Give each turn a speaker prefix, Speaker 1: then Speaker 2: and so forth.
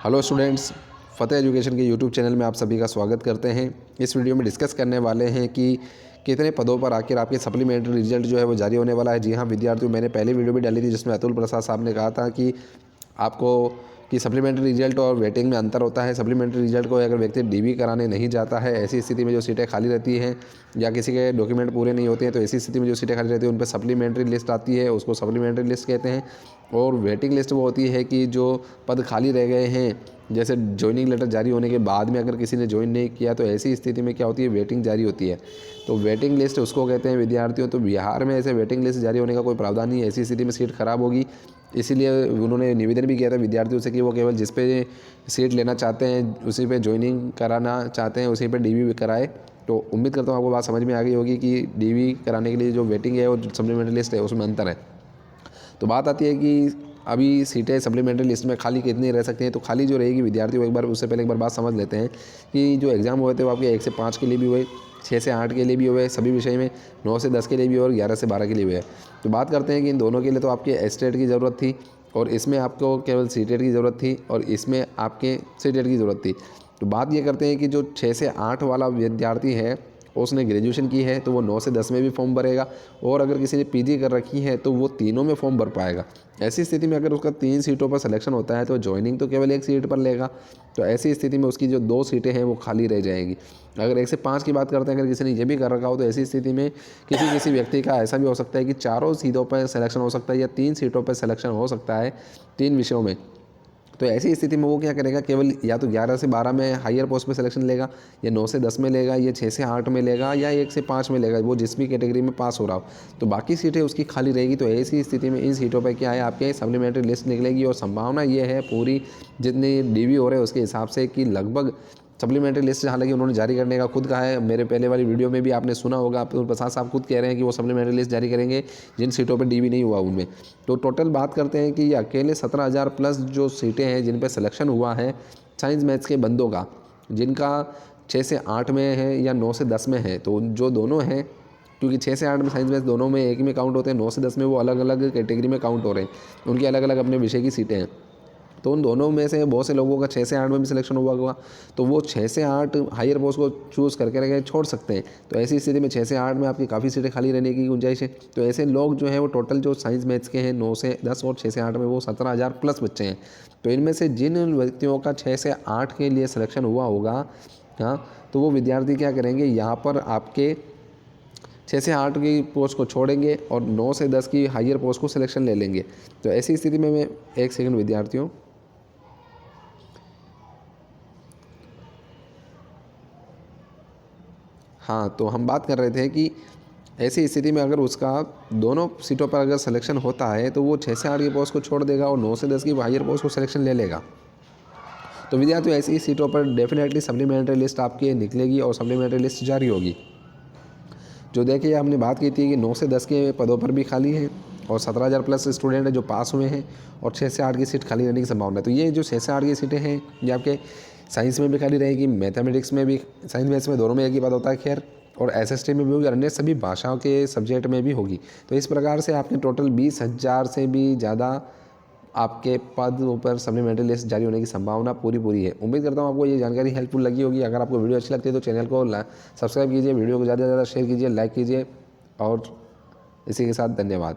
Speaker 1: Hello students, फ़तेह education के YouTube channel में आप सभी का स्वागत करते हैं। इस वीडियो में डिस्कस करने वाले हैं कि कितने पदों पर आखिर आपके सप्लीमेंट्री रिजल्ट जो है वो जारी होने वाला है। जी हाँ विद्यार्थियों, मैंने पहले वीडियो भी डाली थी जिसमें अतुल प्रसाद साहब ने कहा था कि आपको कि सप्लीमेंट्री रिजल्ट और वेटिंग में अंतर होता है। सप्लीमेंट्री रिजल्ट को अगर व्यक्ति डीवी कराने नहीं जाता है, ऐसी स्थिति में जो सीटें खाली रहती हैं या किसी के डॉक्यूमेंट पूरे नहीं होते हैं, तो ऐसी स्थिति में जो सीटें खाली रहती हैं उन पर सप्लीमेंट्री लिस्ट आती है, उसको सप्लीमेंट्री लिस्ट कहते हैं। और वेटिंग लिस्ट वो होती है कि जो पद खाली रह गए हैं, जैसे जॉइनिंग लेटर जारी होने के बाद में अगर किसी ने ज्वाइन नहीं किया तो ऐसी स्थिति में क्या होती है, वेटिंग जारी होती है। तो वेटिंग लिस्ट उसको कहते हैं विद्यार्थियों। तो बिहार में ऐसे वेटिंग लिस्ट जारी होने का कोई प्रावधान नहीं है। ऐसी स्थिति में सीट खराब होगी, इसीलिए उन्होंने निवेदन भी किया था विद्यार्थियों से कि वो केवल जिस पे सीट लेना चाहते हैं, उसी पे ज्वाइनिंग कराना चाहते हैं, उसी पे डीवी भी कराए। तो उम्मीद करता हूँ आपको बात समझ में आ गई होगी कि डीवी कराने के लिए जो वेटिंग है और सप्लीमेंट्री लिस्ट है उसमें अंतर है। तो बात आती है कि अभी सीटें सप्लीमेंट्री लिस्ट में खाली कितनी रह सकती हैं। तो खाली जो रहेगी विद्यार्थियों, एक बार उससे पहले एक बार बात समझ लेते हैं कि जो एग्ज़ाम हुए थे वो आपके 1 से 5 के लिए भी हुए, 6 से 8 के लिए भी हुए, सभी विषय में 9 से 10 के लिए भी और 11 से 12 के लिए भी है। तो बात करते हैं कि इन दोनों के लिए तो आपके एस्टेट की ज़रूरत थी और इसमें आपको केवल सीटेट की ज़रूरत थी और इसमें आपके सीटेट की ज़रूरत थी। तो बात ये करते हैं कि जो 6 से 8 वाला विद्यार्थी है उसने ग्रेजुएशन की है तो वो 9 से 10 में भी फॉर्म भरेगा, और अगर किसी ने पीजी कर रखी है तो वो तीनों में फॉर्म भर पाएगा। ऐसी स्थिति में अगर उसका 3 सीटों पर सिलेक्शन होता है तो ज्वाइनिंग तो केवल 1 सीट पर लेगा। तो ऐसी स्थिति में उसकी जो 2 सीटें हैं वो खाली रह जाएंगी। अगर 1 से 5 की बात करते हैं, अगर किसी ने ये भी कर रखा हो तो ऐसी स्थिति में किसी व्यक्ति का ऐसा भी हो सकता है कि 4 सीटों पर सिलेक्शन हो सकता है या 3 सीटों पर सिलेक्शन हो सकता है 3 विषयों में। तो ऐसी स्थिति में वो क्या करेगा, केवल या तो 11 से 12 में हायर पोस्ट पे सिलेक्शन लेगा, या 9 से 10 में लेगा, या 6 से 8 में लेगा, या 1 से 5 में लेगा, वो जिस भी कैटेगरी में पास हो रहा हो। तो बाकी सीटें उसकी खाली रहेगी। तो ऐसी स्थिति में इन सीटों पर क्या है, आपके सप्लीमेंट्री लिस्ट निकलेगी और संभावना ये है पूरी जितनी डीवी हो रहे हैं उसके हिसाब से कि लगभग सप्लीमेंट्री लिस्ट हालांकि उन्होंने जारी करने का खुद कहा है। मेरे पहले वाली वीडियो में भी आपने सुना होगा, अतुल प्रसाद साहब खुद कह रहे हैं कि वो सप्लीमेंट्री लिस्ट जारी करेंगे जिन सीटों पर डीवी नहीं हुआ उनमें। तो टोटल बात करते हैं कि ये अकेले 17,000 प्लस जो सीटें हैं जिन पर सिलेक्शन हुआ है साइंस मैथ्स के बंदों का, जिनका 6 से 8 में है या 9 से 10 में है, तो जो दोनों हैं, क्योंकि 6 से 8 में साइंस मैथ्स दोनों में एक ही में काउंट होते हैं, 9 से 10 में वो अलग अलग कैटेगरी में काउंट हो रहे हैं, उनकी अलग अलग अपने विषय की सीटें हैं। तो उन दोनों में से बहुत से लोगों का 6 से 8 में भी सिलेक्शन हुआ होगा, तो वो 6 से 8 हायर पोस्ट को चूज़ करके छोड़ सकते हैं। तो ऐसी स्थिति में 6 से 8 में आपकी काफ़ी सीटें खाली रहने की गुंजाइश है। तो ऐसे लोग जो हैं वो टोटल जो साइंस मैथ्स के हैं 9 से 10 और 6 से 8 में वो 17,000 प्लस बच्चे हैं। तो इनमें से जिन व्यक्तियों का 6 से 8 के लिए सिलेक्शन हुआ होगा, हाँ, तो वो विद्यार्थी क्या करेंगे, यहाँ पर आपके 6 से 8 की पोस्ट को छोड़ेंगे और 9 से 10 की हायर पोस्ट को सिलेक्शन ले लेंगे। तो ऐसी स्थिति में मैं एक सेकंड विद्यार्थियों, हाँ, तो हम बात कर रहे थे कि ऐसी स्थिति में अगर उसका दोनों सीटों पर अगर सिलेक्शन होता है तो वो 6 से 8 की पोस्ट को छोड़ देगा और 9 से 10 की हायर पोस्ट को सिलेक्शन ले लेगा। तो विद्यार्थियों, ऐसी सीटों पर डेफिनेटली सप्लीमेंट्री लिस्ट आपकी निकलेगी और सप्लीमेंट्री लिस्ट जारी होगी। जो देखिए हमने बात की थी कि 9 से 10 के पदों पर भी खाली हैं और 17,000 प्लस स्टूडेंट हैं जो पास हुए हैं और 6 से 8 की सीट खाली रहने की संभावना है। तो ये जो 6 से 8 की सीटें हैं ये आपके साइंस में भी खाली रहेगी, मैथमेटिक्स में भी, साइंस मैथ्स में दोनों में एक ही पद होता है खैर, और एसएसटी में भी होगी, अन्य सभी भाषाओं के सब्जेक्ट में भी होगी। तो इस प्रकार से आपने टोटल 20,000 से भी ज़्यादा आपके पदों पर सप्लीमेंट्री लिस्ट जारी होने की संभावना पूरी है। उम्मीद करता हूँ आपको ये जानकारी हेल्पफुल लगी होगी। अगर आपको वीडियो अच्छी लगती है तो चैनल को सब्सक्राइब कीजिए, वीडियो को ज़्यादा से ज़्यादा शेयर कीजिए, लाइक कीजिए, और इसी के साथ धन्यवाद।